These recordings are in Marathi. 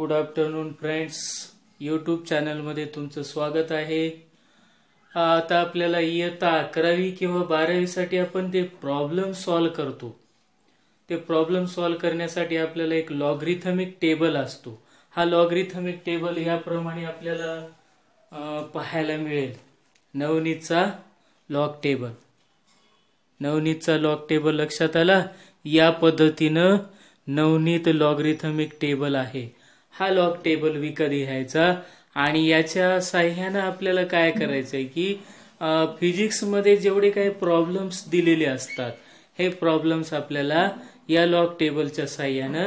गुड आफ्टरनून फ्रेंड्स, यूट्यूब चॅनलमध्ये तुमचं स्वागत आहे। आता आपल्याला इयत्ता 11वी किंवा 12वी साठी आपण ते प्रॉब्लेम सॉल्व्ह करतो। ते प्रॉब्लेम सॉल्व्ह करण्यासाठी आपल्याला एक लॉगरिथमिक टेबल असतो। हा लॉगरिथमिक टेबल याप्रमाणे आपल्याला पाहायला मिळेल। नवनीतचा लॉग टेबल, नवनीतचा लॉग टेबल लक्षात आला। या पद्धतीने नवनीत लॉगरिथमिक टेबल आहे। हा लॉग टेबल विकत घ्यायचा आणि याच्या साहाय्याने आपल्याला काय करायचंय की फिजिक्स मध्ये जेवढे काही प्रॉब्लेम्स दिलेले असतात हे प्रॉब्लेम्स आपल्याला या लॉग टेबलच्या साहाय्याने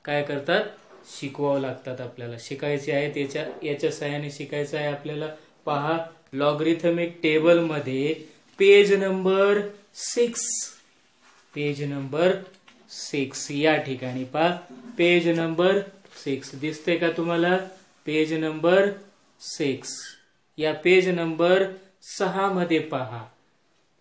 काय करतात शिकवावं लागतात। आपल्याला शिकायचे आहे याच्या साहाय्याने शिकायचं आहे आपल्याला। पहा, लॉगरिथमिक टेबल मध्ये पेज नंबर 6, पेज नंबर 6 या ठिकाणी पहा, पेज नंबर 6 दिसते का तुम्हाला? पेज नंबर 6 या पेज नंबर 6 मध्ये पहा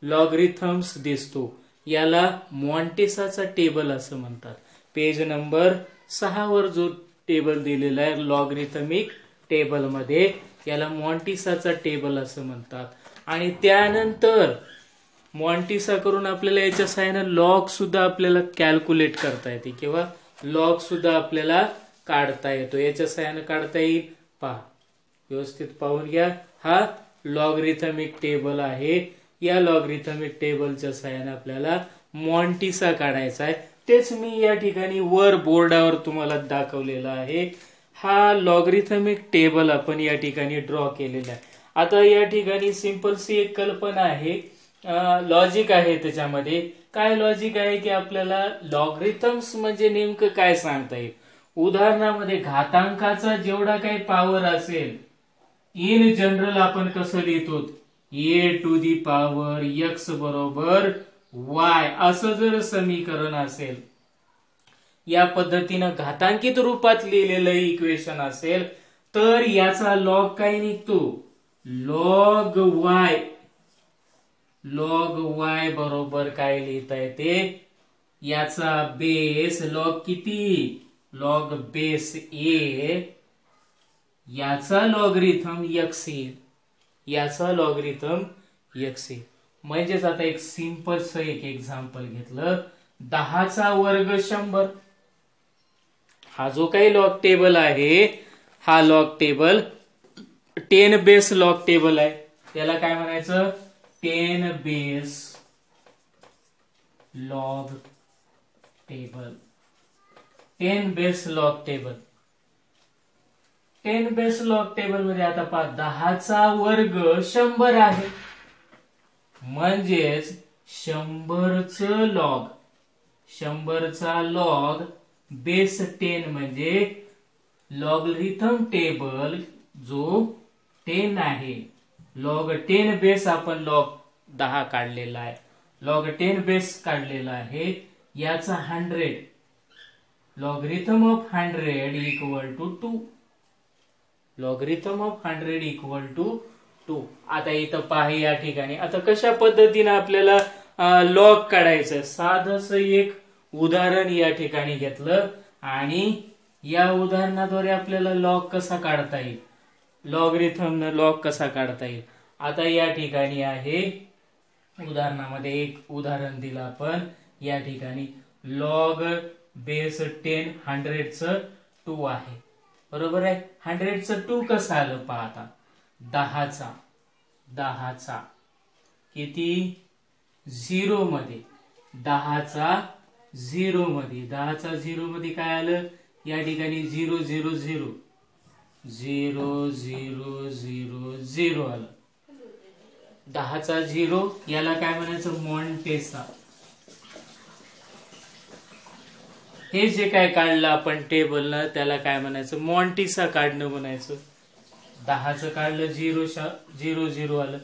लॉगरिथम्स दिसतो। याला मॉन्टेसाचा टेबल असं म्हणतात। पेज नंबर 6 वर जो टेबल दिलेला आहे लॉगरिथमिक टेबल मध्ये याला मॉन्टेसाचा टेबल असं म्हणतात। आणि त्यानंतर मॉन्टेसा करून आपल्याला याच्या साहाय्याने लॉग सुद्धा आपल्याला कॅल्क्युलेट करता येते किंवा लॉग सुद्धा आपल्याला काढता येतो। याच्या साहाय्याने काढता येईल। पहा, व्यवस्थित पाहून घ्या। हा लॉगरिथमिक टेबल आहे। या लॉगरिथमिक टेबलच्या साहाय्याने आपल्याला मॉन्टेसा काढायचा आहे। तेच मी या ठिकाणी वर बोर्डावर तुम्हाला दाखवलेला आहे। हा लॉगरिथमिक टेबल आपण या ठिकाणी ड्रॉ केलेला आहे। आता या ठिकाणी सिंपल सी एक कल्पना आहे, लॉजिक आहे। त्याच्यामध्ये काय लॉजिक आहे की आपल्याला लॉगरिथम्स म्हणजे नेमकं काय सांगता येईल। उदाहरणामध्ये घातांकाचा जेवढा काही पॉवर असेल इन जनरल आपण कसं लिहितो, a to the power x बरोबर y असं जर समीकरण असेल, या पद्धतीनं घातांकित रूपात लिहिलेलं इक्वेशन असेल तर याचा लॉग काय निघतो, लॉग y। लॉग y बरोबर काय लिहिता येते, याचा बेस लॉग किती, लॉग बेस a, याचा लॉगरिथम x येईल, याचा लॉगरिथम x येईल। म्हणजेच आता एक सिंपल एक एक्झाम्पल घेतलं, 10 चा वर्ग 100। हा जो काही लॉग टेबल आहे हा log table 10 base log table आहे। त्याला काय म्हणायचं, 10 base log table, 10 base log table. 10 base log table मध्ये आता पहा 10 चा वर्ग 100 आहे, म्हणजेच 100 च लॉग, 100 चा लॉग बेस 10 म्हणजे लॉगरिथम टेबल जो 10 आहे। लॉग 10 बेस आपण लॉग 10 काढलेला आहे, लॉग 10 बेस काढलेला आहे। याचा 100, logarithm of 100 equal to 2, logarithm of 100 equal to 2। आता इथं पहा या ठिकाणी आता कशा पद्धतीने आपल्याला लॉग काढायचं, साधंसं एक उदाहरण या ठिकाणी घेतलं आणि या उदाहरणाद्वारे आपल्याला लॉग कसा काढता येईल, लॉगरिथमने लॉग कसा काढता येईल। आता या ठिकाणी आहे उदाहरणामध्ये एक उदाहरण दिलं आपण, या ठिकाणी लॉग बेस 10 100 च 2 आहे, बरोबर आहे। 100 च 2 कसं आलं पहा आता, 10 चा किती 0 मध्ये, 10 चा 0 मध्ये, 10 चा 0 मध्ये काय आलं, या ठिकाणी 0 0 0 0 0 0 0 आलं। 10 चा 0 याला काय म्हणायचं, मॉन्टेसा। हे जे काय काढलं आपण टेबल ना त्याला काय म्हणायचं, मॉन्टेसा काढणं म्हणायचं। 10 च काढलं 0 0 0 आलं।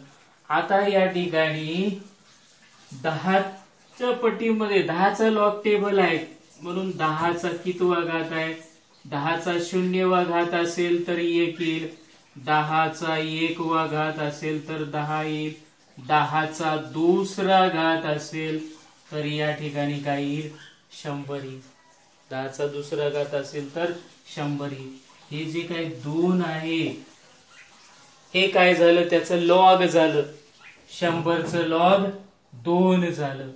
आता या ठिकाणी 10 च्या पट्टीमध्ये 10 चा लॉग टेबल आहे म्हणून 10 चा कितवा घात आहे, 10 चा 0वा घात असेल तर 1 येईल, 10 चा 1वा घात असेल तर 10 येईल, 10 चा 2रा घात असेल तर या ठिकाणी काय येईल, 100 येईल। 10चा दुसरा घात असेल तर 100 येईल. हे जे काही 2 आहे हे काय झालं, त्याचं लॉग झालं. 100चं लॉग 2 झालं.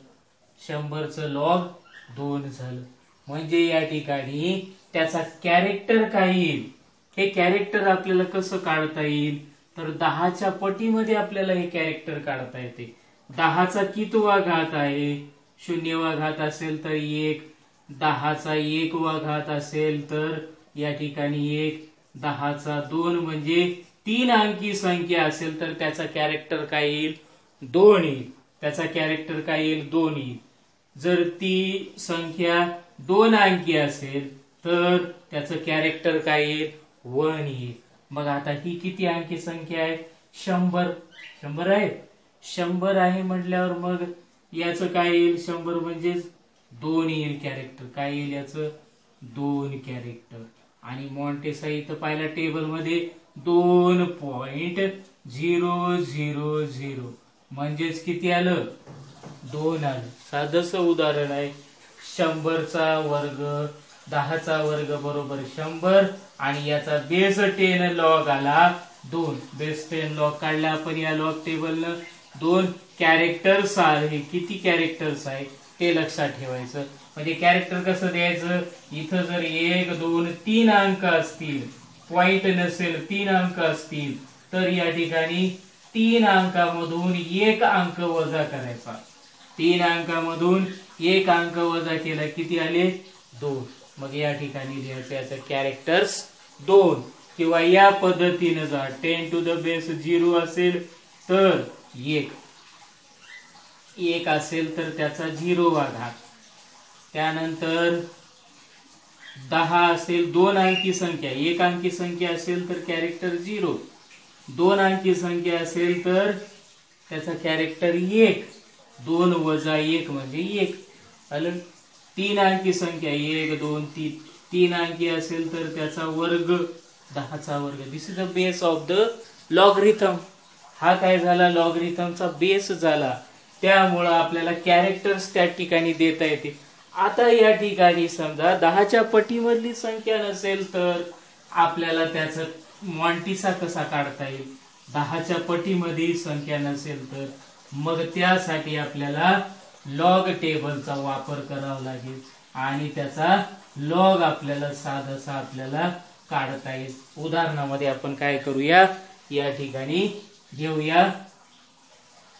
100चं लॉग 2 झालं. म्हणजे या ठिकाणी त्याचा कॅरेक्टर काय येईल, हे कॅरेक्टर आपल्याला कसं काढता येईल, तर 10च्या पटीमध्ये आपल्याला हे कॅरेक्टर काढता येते. 10चा कितवा घात आहे, 0वा घात असेल तर 1, 10चा 1वा घात असेल तर या ठिकाणी 1, 10चा 2 म्हणजे 3 अंकी संख्या असेल तर त्याचा कॅरेक्टर काय येईल, 2 येईल. त्याचा कॅरेक्टर काय येईल, 2 येईल. जर ती संख्या 2 अंकी असेल तर त्याचं कॅरेक्टर काय येईल, 1 येईल. मग आता ही किती अंकी संख्या आहे, 100. 100 आहे. 100 आहे म्हटल्यावर मग याचं काय येईल, 100 म्हणजे 2 येईल कॅरेक्टर. काय येईल याचं, 2 कॅरेक्टर. आणि मॉन्टेसा इथं पाहिला टेबल मध्ये 2.000 म्हणजेच किती आलं, 2 आलं. साधंसं उदाहरण आहे. 100चा वर्ग 10चा वर्ग बरोबर 100 आणि याचा बेस 10 लॉग आला 2. बेस 10 लॉग काढला आपण या लॉग टेबलनं. 2 कॅरेक्टर्स आहे. किती कॅरेक्टर्स आहे ते लक्षात ठेवायचं. म्हणजे कॅरेक्टर कसं द्यायचं, इथं जर 1, 2, 3 अंक असतील, पॉइंट नसेल 3 अंक असतील तर या ठिकाणी 3 अंकामधून 1 अंक वजा करायचा. 3 अंकामधून 1 अंक वजा केला किती आले, 2. मग या ठिकाणी लिहायचं याचं कॅरेक्टर्स 2. किंवा या पद्धतीने जा, 10 टू द बेस 0 असेल तर 1 असेल तर त्याचा 0वा घात. त्यानंतर 10 असेल, 2 अंकी संख्या, 1 अंकी संख्या असेल तर कॅरेक्टर 0. 2 अंकी संख्या असेल तर त्याचा कॅरेक्टर 1. 2 वजा 1 म्हणजे 1 आलं. 3 अंकी संख्या 1, 2, 3, 3 अंकी असेल तर त्याचा वर्ग, 10चा वर्ग. This is the base of the logarithm. हा काय झाला, लॉगरिथमचा बेस झाला. त्यामुळं आपल्याला कॅरेक्टर्स त्या ठिकाणी देता येते. आता या ठिकाणी समजा 10च्या पटीमधली संख्या नसेल तर आपल्याला त्याचं मॉन्टिसा कसा काढता येईल. 10च्या पटीमध्ये संख्या नसेल तर मग त्यासाठी आपल्याला लॉग टेबलचा वापर करावा लागेल आणि त्याचा लॉग आपल्याला साधासा आपल्याला काढता येईल. उदाहरणामध्ये आपण काय करूया, या ठिकाणी घेऊया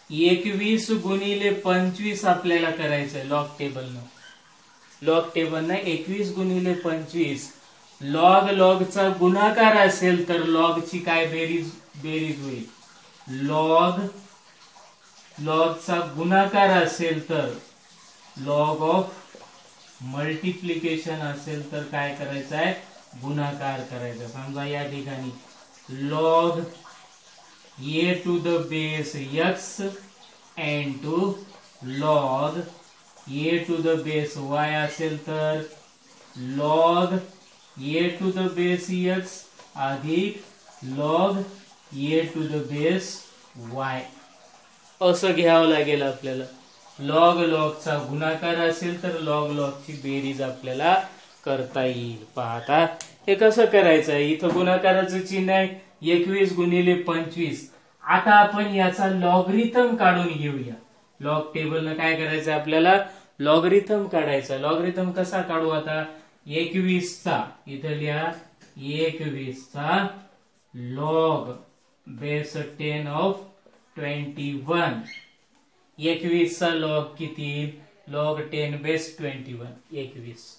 21 गुणिले 25 आपल्याला करायचंय लॉग टेबलनं. लॉग टेबलनं 21 गुणिले 25 लॉगचा गुणाकार असेल तर लॉगची काय बेरीज होईल. लॉगचा गुणाकार असेल तर, लॉग ऑफ मल्टिप्लिकेशन असेल तर काय करायचं आहे, गुणाकार करायचा. समजा या ठिकाणी log a to the base x into log a to the base y असेल तर log a to the base x अधिक log a to the base y असं घ्यावं लागेल आपल्याला. लॉगचा गुणाकार असेल तर लॉगची बेरीज आपल्याला करता येईल. पाहता हे कसं करायचं आहे, इथं गुणाकाराचं चिन्ह आहे 21 गुणिले 25. आता आपण याचा लॉगरिथम काढून घेऊया. लॉग टेबलनं काय करायचं आपल्याला, लॉगरिथम काढायचा. लॉगरिथम कसा काढू आता, 21चा इथं लिहा 21चा लॉग बेस 10 ऑफ 21. 21चा लॉग किती, लॉग 10 बेस 21.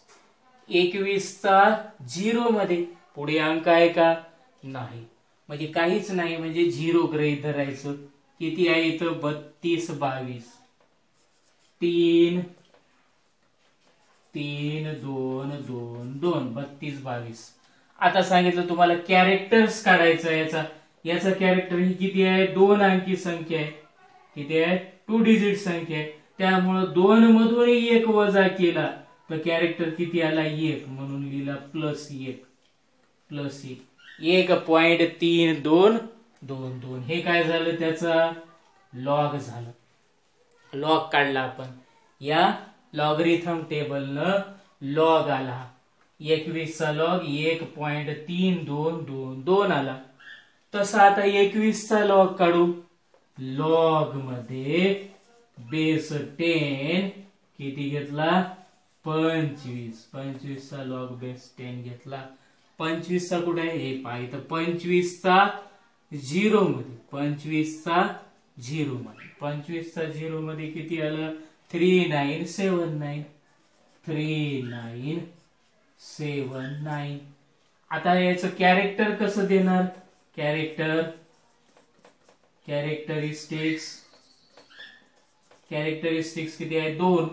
21चा 0 मध्ये पुढे अंक आहे का, नाही, म्हणजे काहीच नाही, म्हणजे 0 गृहीत धरायचं. किती आहे इथं 32, 22, 3, 3, 2, 2, 2, 32, 22. आता सांगितलं तुम्हाला कॅरेक्टर्स काढायचं. याचा कॅरेक्टर ही किती आहे, 2 अंकी संख्या आहे. किती आहे, 2 डिजिट संख्या आहे. त्यामुळं 2 मधून 1 वजा केला तर कॅरेक्टर किती आला, 1. म्हणून लिहिला +1. 1.322. हे काय झालं, त्याचा लॉग झालं. लॉग काढला आपण. या लॉगरिथम टेबलनं लॉग आला, 21चा लॉग 1.322 आला. तसा आता 21चा लॉग काढू. लॉग मध्ये बेस 10 किती घेतला? 25. 25चा लॉग बेस 10 घेतला. 25चा कुठे आहे? हे पहा इथं 25चा 0 मध्ये, 25चा 0 मध्ये, 25चा 0 मध्ये किती आलं? 3979. 3979. आता याचं कॅरेक्टर कसं देणार? कॅरेक्टरिस्टिक्स किती आहे? 2.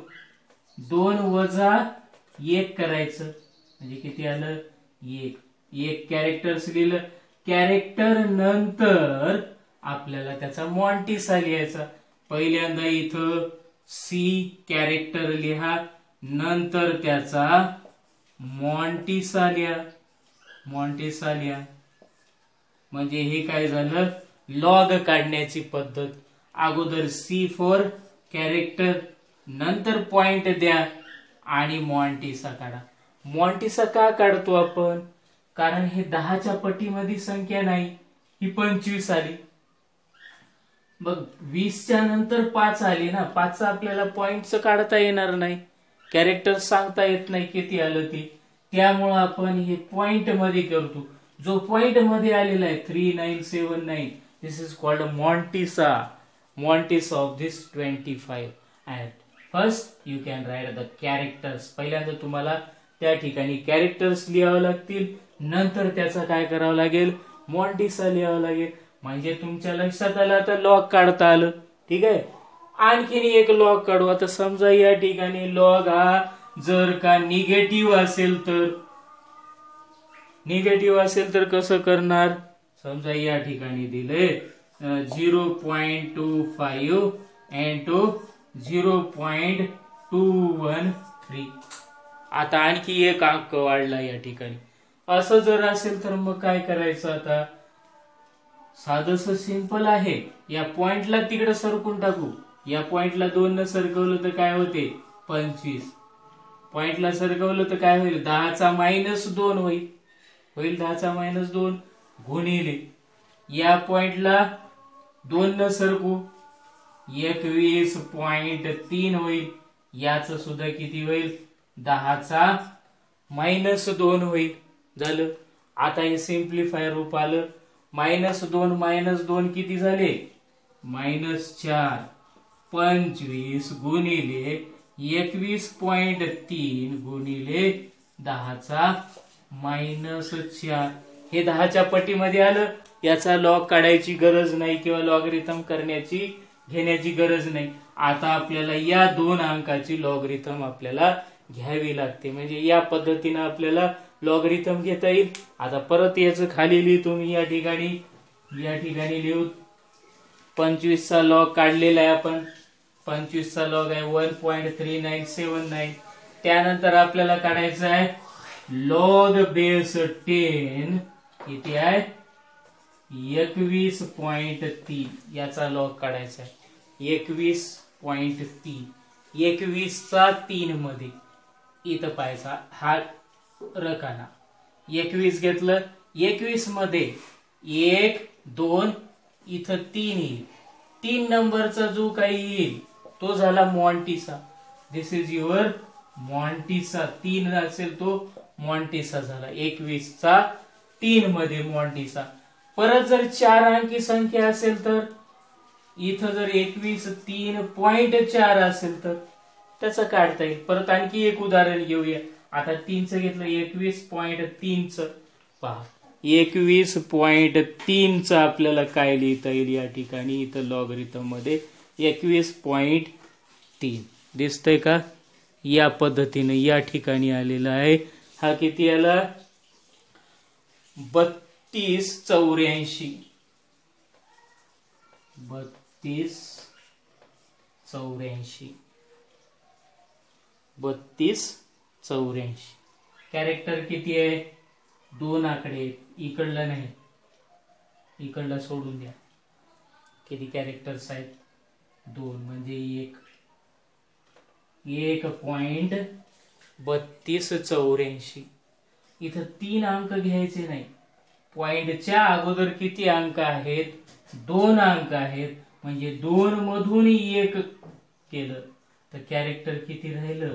2 वजा 1 करायचं म्हणजे किती आलं? 1. 1 कॅरेक्टर्स लिहिलं. कॅरेक्टर नंतर आपल्याला त्याचा मॉन्टिसा लिहायचा. पहिल्यांदा इथं सी कॅरेक्टर लिहा, नंतर त्याचा मॉन्टिसा लिहा. म्हणजे हे काय झालं? लॉग काढण्याची पद्धत. अगोदर सी फॉर कॅरेक्टर, नंतर पॉइंट द्या आणि मॉन्टिसा काढा. मॉन्टिसा का काढतो आपण? कारण हे 10च्या पटीमध्ये संख्या नाही, ही 25 आली. बघ 20च्या नंतर 5 आली ना, 5चा आपल्याला पॉइंटचं काढता येणार नाही, कॅरेक्टर सांगता येत नाही किती आलं ते. त्यामुळं आपण हे पॉइंट मध्ये करतो. जो पॉइंट मध्ये आलेला आहे 3979, this is called mantissa of this 25. And first you can write the characters. पहिल्यांदा तुम्हाला त्या ठिकाणी कॅरेक्टर्स लिहावं लागतील, नंतर त्याचा काय करावं लागेल? मॉन्टिसा लिहावं लागेल. म्हणजे तुमच्या लक्षात आलं आता लॉग काढता आलं. ठीक आहे. आणखीन एक लॉग काढू. आता समजा या ठिकाणी लॉग हा जर का निगेटिव्ह असेल तर कसं करणार? समजा या ठिकाणी दिले 0.25 into 0.213. आता आणखी एक अंक वाढला या ठिकाणी. असं जर असेल तर मग काय करायचं? आता साधंसं सिंपल आहे. या पॉइंटला तिकडे सरकून टाकू. या पॉइंटला 2 न सरकवलं तर काय होते? 25. पॉइंटला सरकवलं तर काय होईल? 10चा -2 होईल. 10चा -2 गुणिले या पॉइंटला 2 न सरकू, 21.3 होईल. याच सुद्धा किती होईल? 10चा -2 होईल. झालं. आता हे सिम्प्लिफाय रूप आलं. -2 किती झाले? -4. 25 गुणिले 21.3 गुणिले 10चा -4. हे 10च्या पटीमध्ये आलं. याचा लॉग काढायची गरज नाही किंवा लॉगरिथम घेण्याची गरज नाही. आता आपल्याला या 2 अंकाची लॉगरिथम आपल्याला घ्यावी लागते. म्हणजे या पद्धतीने आपल्याला लॉगरिथम घेता येईल. आता परत याचं खाली लिहितो मी. या ठिकाणी लिहू 25चा लॉग काढलेला आहे आपण. 25चा लॉग आहे 1.3979. त्यानंतर आपल्याला काढायचं आहे लॉग बेस 10 किती आहे? 21.3. याचा लॉग काढायचा आहे 21.3. 21चा 3 मध्ये इथं पाहायचा हा रकाना. 21 घेतलं. 21 मध्ये 1 2 इथं 3 येईल. 3 नंबरचा जो काही येईल तो झाला मॉन्टिसा. दिस इज युअर मॉन्टिसा. 3 असेल तो मॉन्टिसा झाला. 21चा 3 मध्ये मॉन्टिसा. परत जर 4 अंकी संख्या असेल तर इथं जर 21 3.4 असेल तर त्याचं काढता येईल. परत आणखी एक उदाहरण घेऊया. आता 3च घेतलं. 21.3 पहा. 21.3 आपल्याला काय लिहिता येईल या ठिकाणी? इथं लॉगरिथम मध्ये 21.3 दिसतंय का? या पद्धतीने या ठिकाणी आलेला आहे. हा किती आला? 3284. 3284. कॅरेक्टर किती आहे? 2 आकडे. इकडला नाही, इकडला सोडून द्या. किती कॅरेक्टर्स आहेत? 2. म्हणजे 1.2 3284. इथं 3 अंक घ्यायचे नाही. पॉइंटच्या अगोदर किती अंक आहेत? 2 अंक आहेत. म्हणजे 2 मधून 1 केलं तर कॅरेक्टर किती राहिलं?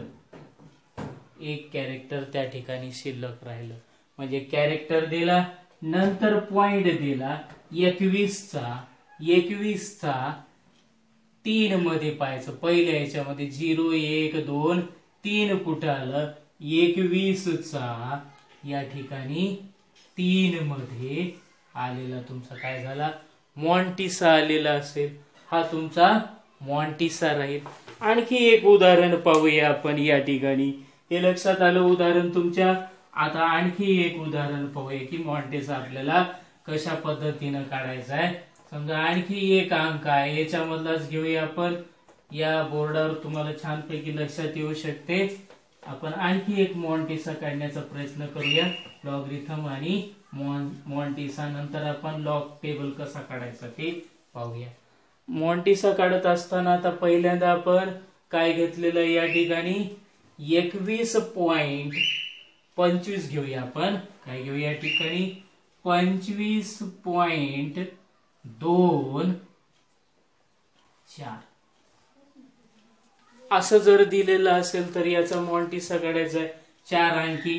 1 कॅरेक्टर त्या ठिकाणी शिल्लक राहिलं. म्हणजे कॅरेक्टर दिला, नंतर पॉइंट दिला 21चा 3 मध्ये पाहायचं. पहिल्या याच्यामध्ये 0 1 2 3 कुठं आलं? 21चा या ठिकाणी 3 मध्ये आलेला तुमचा काय झाला? मॉन्टिसा आलेला असेल. हा तुमचा मॉन्टिसा राहील. आणखी एक उदाहरण पाहूया आपण या ठिकाणी. हे लक्षात आलं उदाहरण तुमच्या. आता आणखी एक उदाहरण पाहूया की मॉन्टिसा आपल्याला कशा पद्धतीनं काढायचा आहे. समजा आणखी एक अंक आहे, याच्यामधलाच घेऊया आपण. या बोर्डावर तुम्हाला छानपैकी लक्षात येऊ शकते. आपण आणखी एक मॉन्टिसा काढण्याचा प्रयत्न करूया. लॉगरिथम आणि मॉन्टिसा, नंतर आपण लॉग टेबल कसा काढायचा ते पाहूया. मॉन्टिसा काढत असताना आता पहिल्यांदा आपण काय घेतलेलं या ठिकाणी? 21.25 घेऊया आपण. काय घेऊया या ठिकाणी? 25.24. असं जर दिलेलं असेल तर याचा मॉन्टिसा काढायचा आहे. 4 अंकी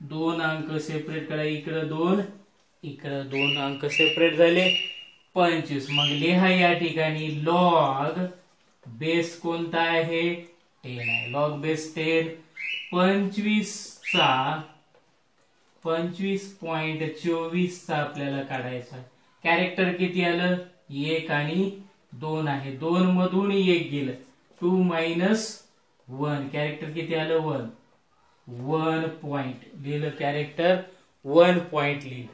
2 अंक सेपरेट करा. इकडं 2 इकडं 2 अंक सेपरेट झाले 25. मग लिहा या ठिकाणी लॉग बेस कोणता आहे? 10 आहे. Log base 10. 25.24 आपल्याला काढायचा. कॅरेक्टर किती आलं? 1 आणि 2 आहे. 2 मधून 1 गेलं. 2 - 1. कॅरेक्टर किती आलं? 1. 1 पॉइंट लिहिलं. कॅरेक्टर 1 पॉइंट लिहिलं.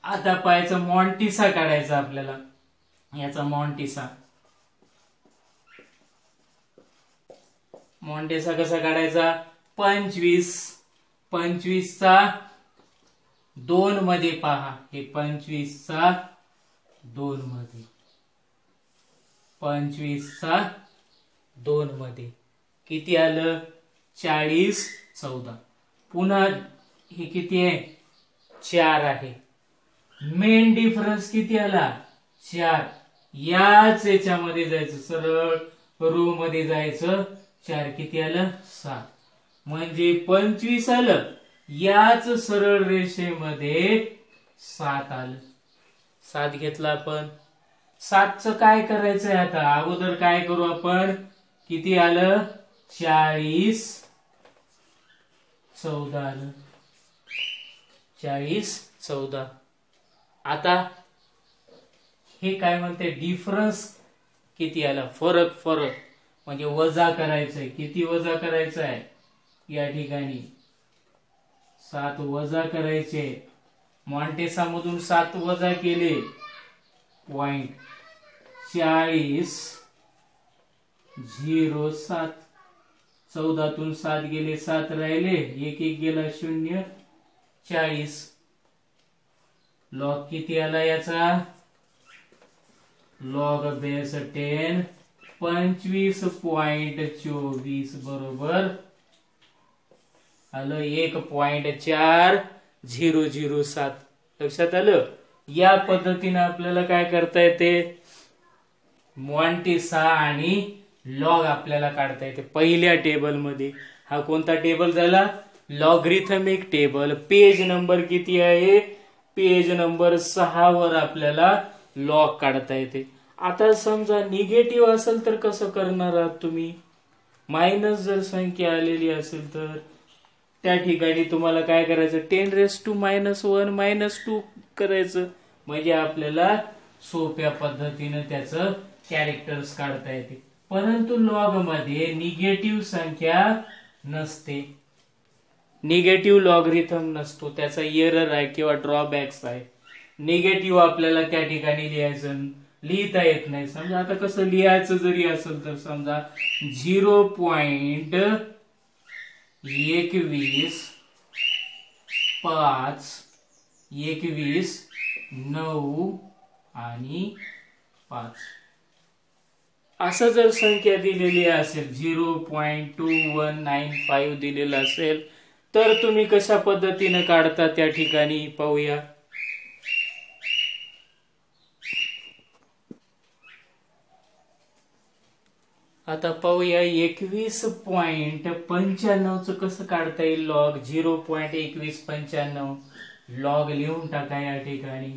आता पाहायचं मॉन्टिसा काढायचा आपल्याला. याचा मॉन्टिसा कसा काढायचा? 25चा 2 मध्ये पहा. हे 25चा 2 मध्ये, 25चा 2 मध्ये किती आलं? 40 14. पुन्हा हे किती आहे? 4 आहे. मेन डिफरन्स किती आला? 4. याच याच्यामध्ये जायचं, सरळ रो मध्ये जायचं. 4 किती आलं? 7. म्हणजे 25 आलं. याच सरळ रेषेमध्ये 7 आलं. 7 घेतला आपण. 7चं काय करायचंय आता? अगोदर काय करू आपण? किती आलं? 40 14 आलं. 40 14. आता हे काय म्हणते? डिफरन्स किती आला? फरक म्हणजे वजा करायचंय. किती वजा करायचंय? या ठिकाणी 7 वजा करायचे. मॉन्टिसा मधून 7 वजा केले. पॉइंट 40 0 7. 14तून 7 गेले, 7 राहिले, 1 गेला 0. 40. लॉग किती आला याचा? Log base 10. 25.24 बरोबर आलं 1.4007. लक्षात आलं? या पद्धतीने आपल्याला काय करता येते? मॉन्टिसा आणि लॉग आपल्याला काढता येते. पहिल्या टेबल मध्ये, हा कोणता टेबल झाला? Logarithmic table. पेज नंबर किती आहे? पेज नंबर 6 वर आपल्याला लॉग काढता येते. आता समजा निगेटिव्ह असेल तर कसं करणार आहात तुम्ही? मायनस जर संख्या आलेली असेल तर त्या ठिकाणी तुम्हाला काय करायचं? 10⁻⁻1 -2 करायचं. म्हणजे आपल्याला सोप्या पद्धतीने त्याचं कॅरेक्टर्स काढता येते. परंतु लॉग मध्ये निगेटिव्ह संख्या नसते, निगेटिव्ह लॉगरिथम नसतो. त्याचा एरर आहे किंवा ड्रॉबॅक्स आहे. निगेटिव्ह आपल्याला त्या ठिकाणी लिहिता येत नाही. समजा आता कसं लिहायचं जरी असेल तर समजा 0.21 5 21 9 आणि 5 असं जर संख्या दिलेली असेल 0.2195 दिलेलं असेल तर तुम्ही कशा पद्धतीने काढता त्या ठिकाणी पाहूया. आता पाहूया 21.95 कसं काढता येईल. लॉग 0.2195 लॉग लिहून टाका या ठिकाणी.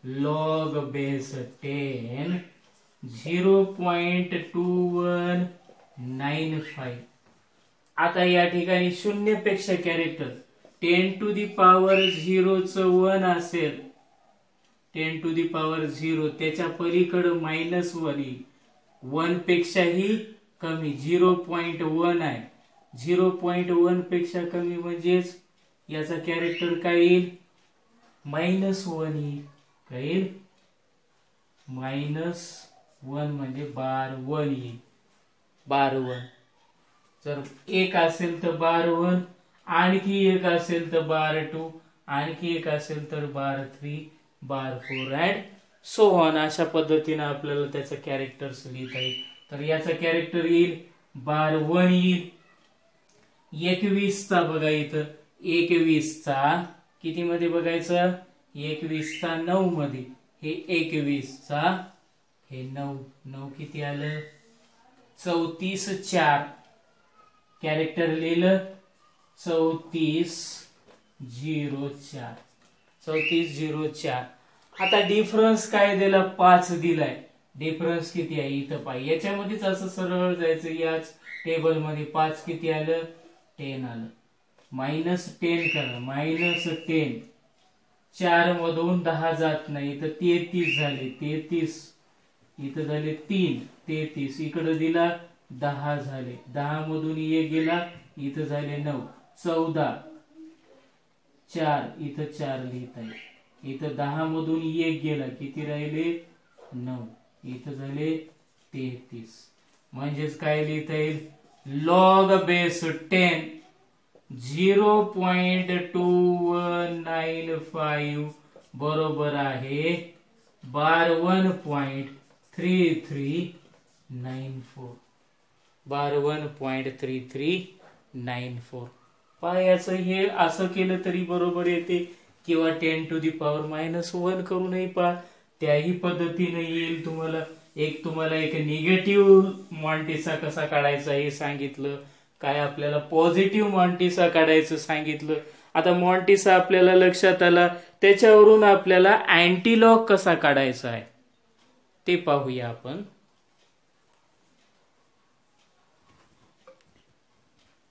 Log base 10 0.2195. आता या ठिकाणी शून्यपेक्षा कॅरेक्टर 10 टू दी पॉवर 0 च 1 असेल, 10 टू दी पॉवर 0 त्याच्या पलीकडे -1 येईल. 1 पेक्षाही कमी 0.1 आहे. 0.1 पेक्षा कमी म्हणजेच याचा कॅरेक्टर काय येईल, -1 येईल. काय येईल, -1 म्हणजे बार 1 येईल. बार 1 जर 1 असेल तर बार 1, आणखी 1 असेल तर बार 2, आणखी 1 असेल तर बार 3, बार 4 अँड सो ऑन. अशा पद्धतीने आपल्याला त्याचा कॅरेक्टर्स लिहिता येईल. तर याचा कॅरेक्टर येईल बार 1 येईल. 21 चा बघा इथं, 21 चा किती मध्ये बघायचं, 21 चा 9 मध्ये. हे 21 चा हे 9 किती आलं, 34/4 कॅरेक्टर लिहिलं 3404. 3404. आता डिफरन्स काय दिला, 5 दिलाय. डिफरन्स किती आहे इथं पाहिजे. याच्यामध्येच असं सरळ जायचं. याच टेबल मध्ये 5 किती आलं, 10 आलं. -10 करा, -10. 4 मधून 10 जात नाही तर 33 झाले. 33 इथं झाले 3, 33 इकडे दिला 10 झाले. 10 मधून 1 गेला, इथं झाले 9, 14. 4 इथं 4 लिहिता येईल. इथं 10 मधून 1 गेला, किती राहिले 9, इथं झाले 33. म्हणजेच काय लिहिता येईल, लॉग बेस 10 0.2195 बरोबर आहे बार 1.3394. बार 1.3394. पहा याचं हे असं केलं तरी बरोबर येते, किंवा 10 टू दी पॉवर -1 करूनही पहा त्याही पद्धतीने येईल. तुम्हाला एक निगेटिव्ह मॉन्टिसा कसा काढायचा हे सांगितलं. काय आपल्याला पॉझिटिव्ह मॉन्टिसा काढायचं सांगितलं. आता मॉन्टिसा आपल्याला लक्षात आला, त्याच्यावरून आपल्याला अँटीलॉग कसा काढायचा आहे ते पाहूया आपण.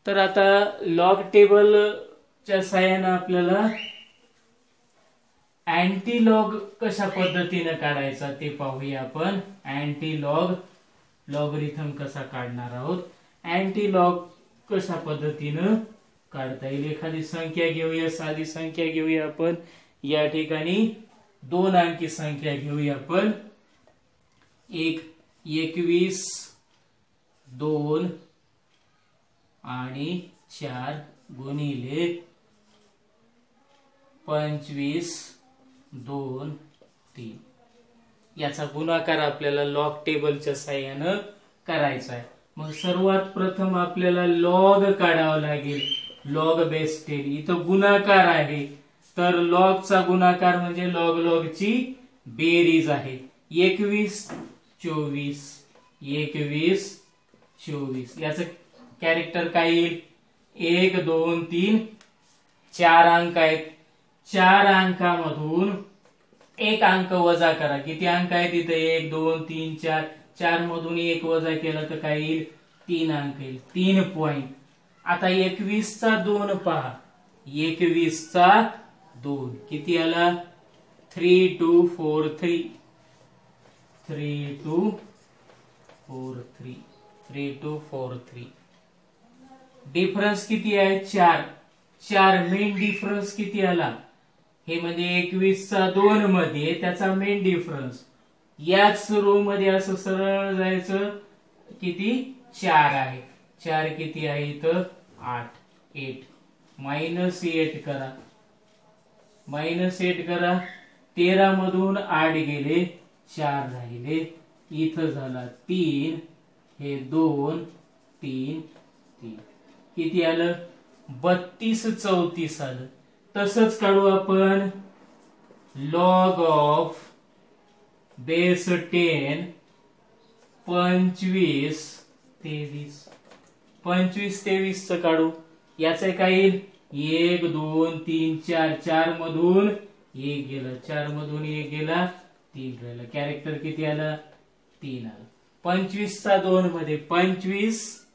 तर आता लॉग टेबलच्या साहाय्याने आपल्याला अँटीलॉग कशा पद्धतीने काढायचा ते पाहूया आपण. अँटीलॉग लॉगरिथम कसा काढणार आहोत. अँटीलॉग कशा पद्धतीने काढता येईल. एखादी संख्या घेऊया, साधी संख्या घेऊया आपण. या ठिकाणी 2 अंकी संख्या घेऊया आपण. 21, 2 आणि 4 गुणिले 25, 2, 3 याचा गुणाकार आपल्याला लॉग टेबलच्या साहाय्याने करायचा आहे. मग सर्वात प्रथम आपल्याला लॉग काढावा लागेल. लॉग बेस 10 इथं गुणाकार आहे, तर लॉगचा गुणाकार म्हणजे लॉगची बेरीज आहे. 21, 24, 21, 24 याचं कॅरेक्टर काय येईल, 1, 2, 3, 4 अंक आहेत. 4 अंकामधून 1 अंक वजा करा. किती अंक आहेत इथे, 1, 2, 3, 4. 4 मधून 1 वजा केला तर काय येईल, 3 अंक येईल. 3 पॉइंट. आता 21 चा 2 पहा. 21 चा 2 किती आला, 3243. 3243. 3243. डिफरन्स किती आहे, 4. 4 मेन डिफरन्स किती आला, हे म्हणजे 21 चा 2 मध्ये त्याचा मेन डिफरन्स. याच रो मध्ये असं सरळ जायचं, किती 4 आहे. 4 किती आहे इथं, 8. 8 -8 करा. -8 करा. 13 मधून 8 गेले, 4 राहिले. इथं झाला 3, हे 2 3 3, किती आलं 32 34 आलं. तसंच काढू आपण लॉग ऑफ बेस 10 25 23. 25 23 च काढू. याचं काय येईल 1 2 3 4, 4 मधून 1 गेलं, 4 मधून 1 गेला 3 राहिलं. कॅरेक्टर किती आला 3 आला. 25 चा 2 मध्ये 25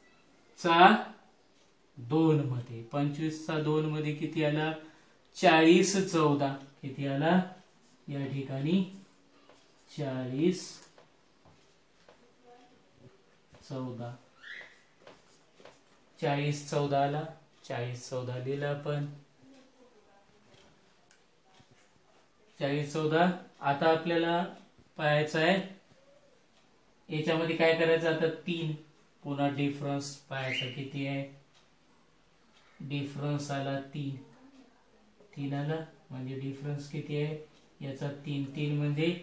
चा 2 मध्ये 25 चा 2 मध्ये किती आला 40 14, किती आला या ठिकाणी 40 14, 40 14 आला. 40 14 लिहिलं आपण. 40 14. आता आपल्याला पाहायचं आहे याच्यामध्ये काय करायचं. आता 3 पुन्हा डिफरन्स पाहायचा किती आहे. डिफरन्स आला 3 आला म्हणजे डिफरन्स किती आहे याचा 3 म्हणजे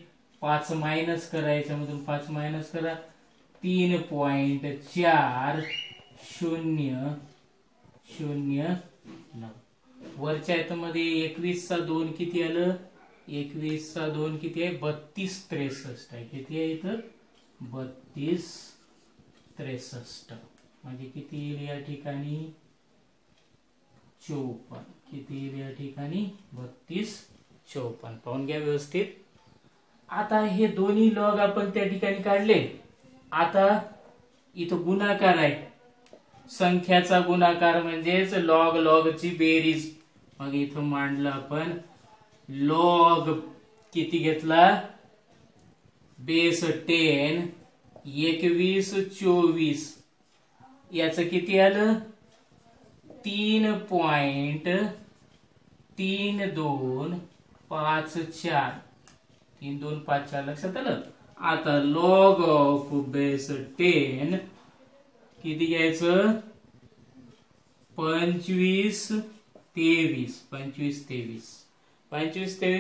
5 मायनस करायचं, मधून 5 मायनस करा 3.4 0 0 9. वरच्या याच्यामध्ये 21 चा 2 किती आलं 21 चा 2 किती आहे 32 63 आहे. किती आहे इथं 32 63 म्हणजे किती येईल या ठिकाणी 54. किती येईल या ठिकाणी 32 54. पाहून घ्या व्यवस्थित. आता हे दोन्ही लॉग आपण त्या ठिकाणी काढले. आता इथं गुणाकार आहे, संख्याचा गुणाकार म्हणजेच लॉग लॉगची बेरीज. मग इथं मांडलं आपण लॉग किती घेतला बेस 10 21 24, याचं किती आलं 3.3254 3254. लक्षात आलं. आता लॉग ऑफ बेस 10 किती घ्यायचं 25 23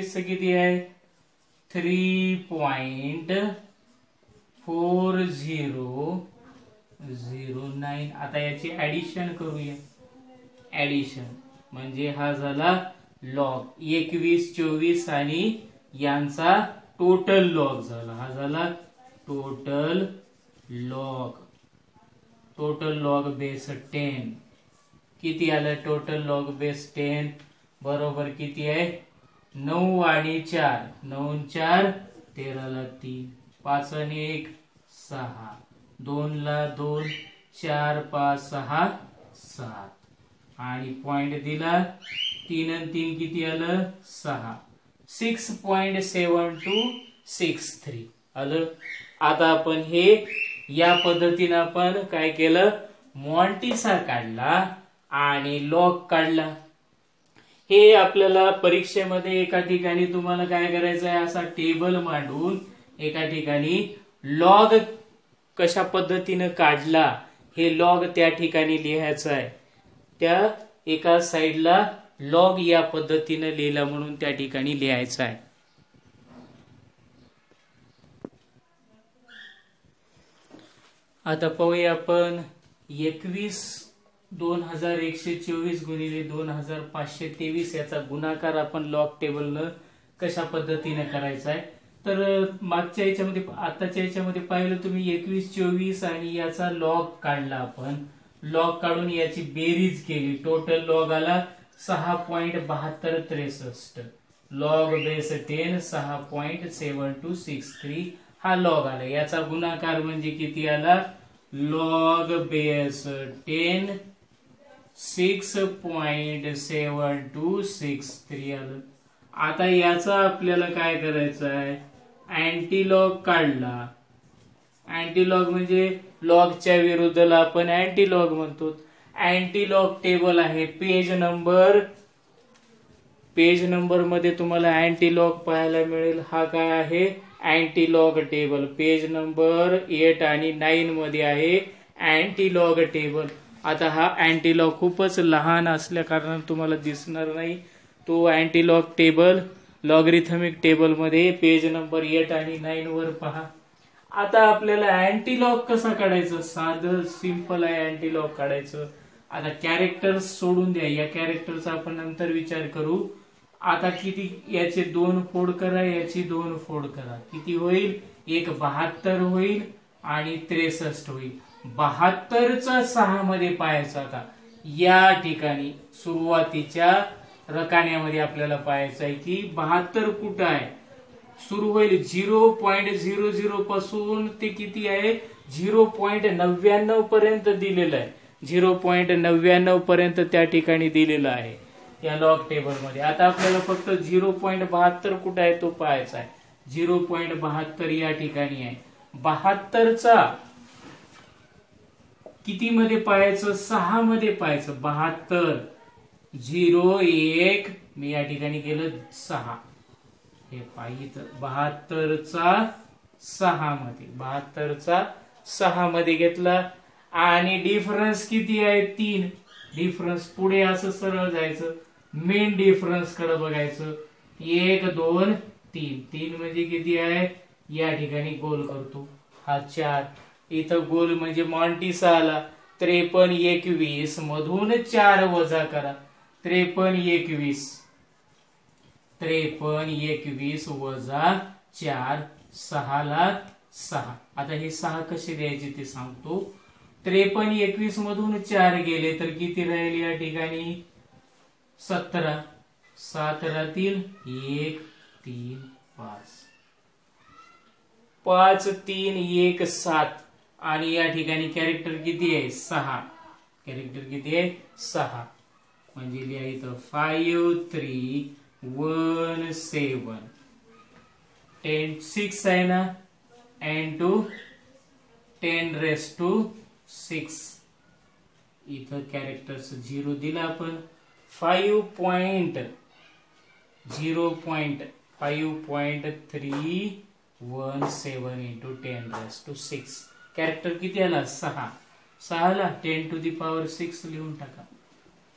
च किती आहे 3.4009. आता याची ऍडिशन करूया. ऍडिशन म्हणजे हा झाला लॉग 21 24 आणि यांचा टोटल लॉग झाला. हा झाला टोटल लॉग बेस 10. किती आलं टोटल लॉग बेस 10 बरोबर किती आहे 9 आणि 4 9 4 13 ला 3 5 आणि 1 6 2 ला 2 4 5 6 7 आणि पॉइंट दिला 3 आणि 3 किती आलं 6 6.7263 आलं. आता आपण हे या पद्धतीने आपण काय केलं मॉन्टिसा काढला आणि लॉग काढला. हे आपल्याला परीक्षेमध्ये एका ठिकाणी तुम्हाला काय करायचं आहे असा टेबल मांडून एका ठिकाणी लॉग कशा पद्धतीने काढला हे लॉग त्या ठिकाणी लिहायचं आहे. त्या एका साइडला लॉग या पद्धतीने लिहिला म्हणून त्या ठिकाणी लिहायचं आहे. आता पाहूया आपण 21,2124 गुणिले 2,523 याचा गुणाकार आपण लॉग टेबलनं कशा पद्धतीने करायचा आहे. तर मागच्या याच्यामध्ये आताच्या याच्यामध्ये पाहिलं तुम्ही 21 24 आणि याचा लॉग काढला. आपण लॉग काढून याची बेरीज केली. टोटल लॉग आला 6.7263. लॉग बेस 10 6.7263 हा लॉग आला. याचा गुणाकार म्हणजे किती आला लॉग बेस 10 6.7263 आलं. आता याचा आपल्याला काय करायचं आहे अँटीलॉग काढला. अँटीलॉग म्हणजे लॉगच्या विरुद्धला आपण अँटीलॉग म्हणतो. अँटीलॉग टेबल आहे पेज नंबर मध्ये तुम्हाला अँटीलॉग पाहायला मिळेल. हा काय आहे अँटीलॉग टेबल. पेज नंबर 8 आणि 9 मध्ये आहे अँटीलॉग टेबल. आता हा अँटीलॉग खूपच लहान असल्या कारणाने तुम्हाला दिसणार नाही. तो अँटीलॉग टेबल लॉगरिथमिक टेबल मध्ये पेज नंबर 8 आणि 9 वर पहा. आता आपल्याला अँटीलॉग कसा काढायचं, साधं सिंपल आहे अँटीलॉग काढायचं. आता कॅरेक्टर्स सोडून द्या, या कॅरेक्टरचा आपण नंतर विचार करू. आता किती, याचे 2 फोड करा, याची 2 फोड करा, किती होईल, एक 72 होईल आणि 63 होईल. 72चा 6 मध्ये पाहायचा. आता या ठिकाणी सुरुवातीच्या रकान्यामध्ये आपल्याला पाहायचं आहे की 72 कुठं आहे. सुरू होईल 0.00 पासून ते किती आहे, 0.99 पर्यंत दिलेलं आहे. 0.99 पर्यंत त्या ठिकाणी दिलेलं आहे या लॉग टेबल मध्ये. आता आपल्याला फक्त 0.72 कुठे आहे तो पाहायचा आहे. 0.72 या ठिकाणी आहे. 72चा किती मध्ये पाहायचं, 6 मध्ये पाहायचं. 72 0 1 मी या ठिकाणी केलं 6, हे पाहिजे. 72चा 6 मध्ये, 72चा 6 मध्ये घेतला आणि डिफरन्स किती आहे, 3. डिफरन्स पुढे असं सरळ जायचं, मेन डिफरन्स कडे बघायचं. 1 2 3, 3 म्हणजे किती आहे, या ठिकाणी गोल करतो हा 4. इथं गोल म्हणजे मॉन्टिसा आला. 53 21 मधून 4 वजा करा. 53 21, 53 21 वजा 4, 6 ला 6. आता हे 6 कसे द्यायचे ते सांगतो. 53 21 मधून 4 गेले तर किती राहील या ठिकाणी, 17. 7 राहतील, 1 3 5, 5 3 1 7 आणि या ठिकाणी कॅरेक्टर किती आहे, 6. कॅरेक्टर किती आहे, 6. म्हणजे लिहायचं 5 3 1 7. 10 6 आहे ना, and to 10⁻6. इथं कॅरेक्टर्स 0 दिला आपण. 5.0.5.317 into 10⁻6. कॅरेक्टर किती आला, 6. 6 ला 10⁻6 लिहून टाका.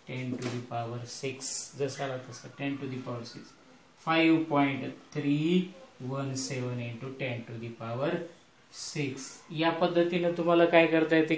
10⁻6 जसा आला तसा 10⁻6. 5.317 into 10⁻6. या पद्धतीने तुम्हाला काय करता येते,